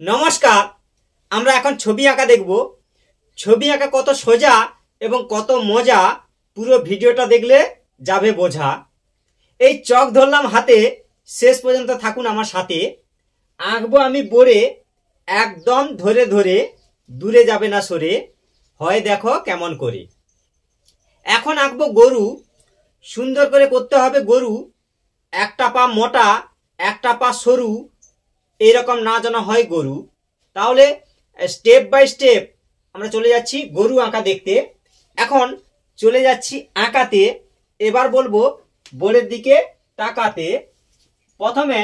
নমস্কার। আমরা এখন ছবি আঁকা দেখব। ছবি আঁকা কত সোজা এবং কত মজা পুরো ভিডিওটা দেখলে যাবে বোঝা। এই চক ধরলাম হাতে, শেষ পর্যন্ত থাকুন আমার সাথে। আঁকবো আমি বোরে, একদম ধরে ধরে, দূরে যাবে না সরে, হয় দেখো কেমন করে। এখন আঁকবো গরু, সুন্দর করে করতে হবে গরু। একটা পা মোটা, একটা পা সরু, এইরকম না যেন হয় গরু। তাহলে স্টেপ বাই স্টেপ আমরা চলে যাচ্ছি গরু আঁকা দেখতে। এখন চলে যাচ্ছি আঁকাতে। এবার বলবো বোর্ডের দিকে তাকাতে। প্রথমে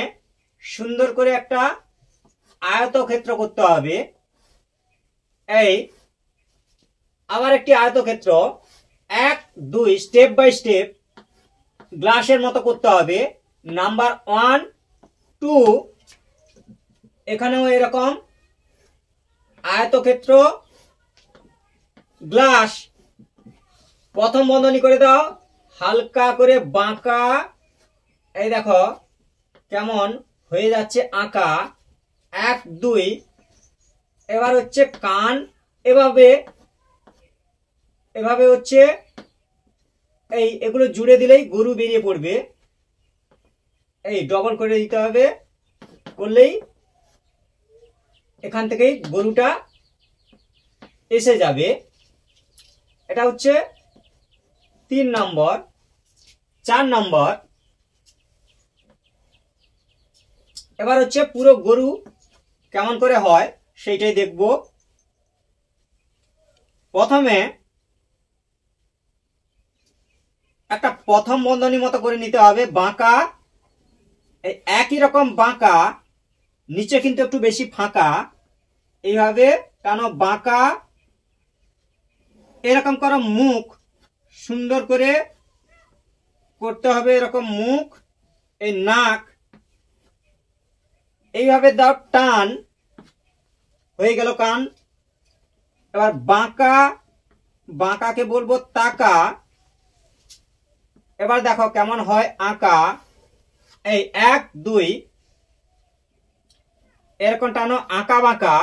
সুন্দর করে একটা আয়তক্ষেত্র করতে হবে। এই আবার একটি আয়তক্ষেত্র, 1 2 স্টেপ বাই স্টেপ গ্লাসের মতো করতে হবে। নাম্বার 1 2, এখানেও এরকম আয়তক্ষেত্র গ্লাস। প্রথম বন্ধনী করে দাও, হালকা করে বাঁকা। এই দেখো কেমন হয়ে যাচ্ছে আঁকা। 1 2, এবার হচ্ছে কান। এভাবে এভাবে হচ্ছে এগুলো জুড়ে দিলেই গরু বেরিয়ে পড়বে। এই ডবল করে দিতে হবে, করলেই এখান থেকেই গরুটা এসে যাবে। এটা হচ্ছে 3 নম্বর। 4 নম্বর, এবার হচ্ছে পুরো গরু কেমন করে হয় সেইটাই দেখব। প্রথমে একটা প্রথম বন্ধনী মতো করে নিতে হবে, বাঁকা। একই রকম বাঁকা, নিচে কিন্তু একটু বেশি ফাঁকা। এইভাবে টানো, বাঁকা। এরকম করো মুখ, সুন্দর করে করতে হবে এরকম মুখ। এই নাক এইভাবে দাও, টান, হয়ে গেল কান। এবার বাঁকা, বাঁকাকে বলবো তাকা। এবার দেখো কেমন হয় আঁকা। এই 1 2, এরকম টানো, আঁকা বাঁকা।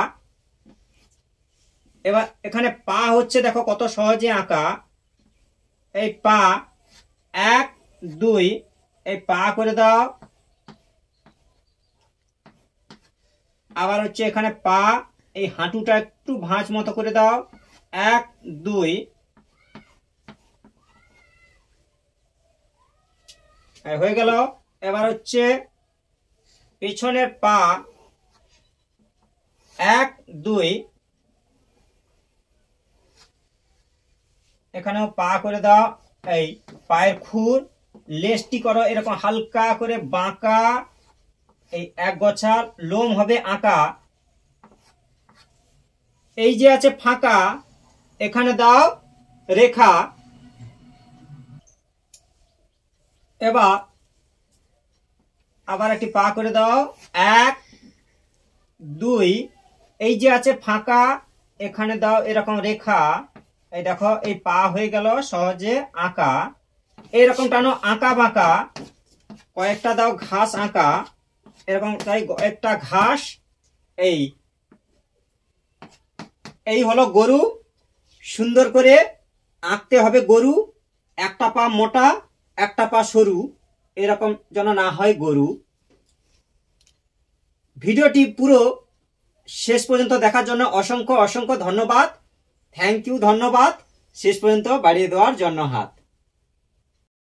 এবার এখানে পা হচ্ছে, দেখো কত সহজে আঁকা। এই পা 1 2, এই পা করে দাও। আবার হচ্ছে এখানে পা, এই হাঁটুটা একটু ভাঁজ মতো করে দাও। 1 2, হয়ে গেল। এবার হচ্ছে পিছনের পা, 1 2, এখানেও পা করে দাও। এই পায়ের খুর, লেজটি করো এরকম হালকা করে বাঁকা। এই এক গোছা লোম হবে আঁকা। এই যে আছে ফাঁকা, এখানে দাও রেখা। এবার আবার একটি পা করে দাও, 1 2, এই যে আছে ফাঁকা, এখানে দাও এরকম রেখা। এই দেখো এই পা হয়ে গেল সহজে আঁকা। এইরকম টানো, আঁকা বাঁকা। কয়েকটা দাও ঘাস আঁকা, এরকম তাই একটা ঘাস। এই হলো গরু। সুন্দর করে আঁকতে হবে গরু। একটা পা মোটা, একটা পা সরু, এরকম যেন না হয় গরু। ভিডিওটি পুরো শেষ পর্যন্ত দেখার জন্য অসংখ্য অসংখ্য ধন্যবাদ। থ্যাংক ইউ, ধন্যবাদ শেষ পর্যন্ত বাড়িয়ে দেওয়ার জন্য হাত।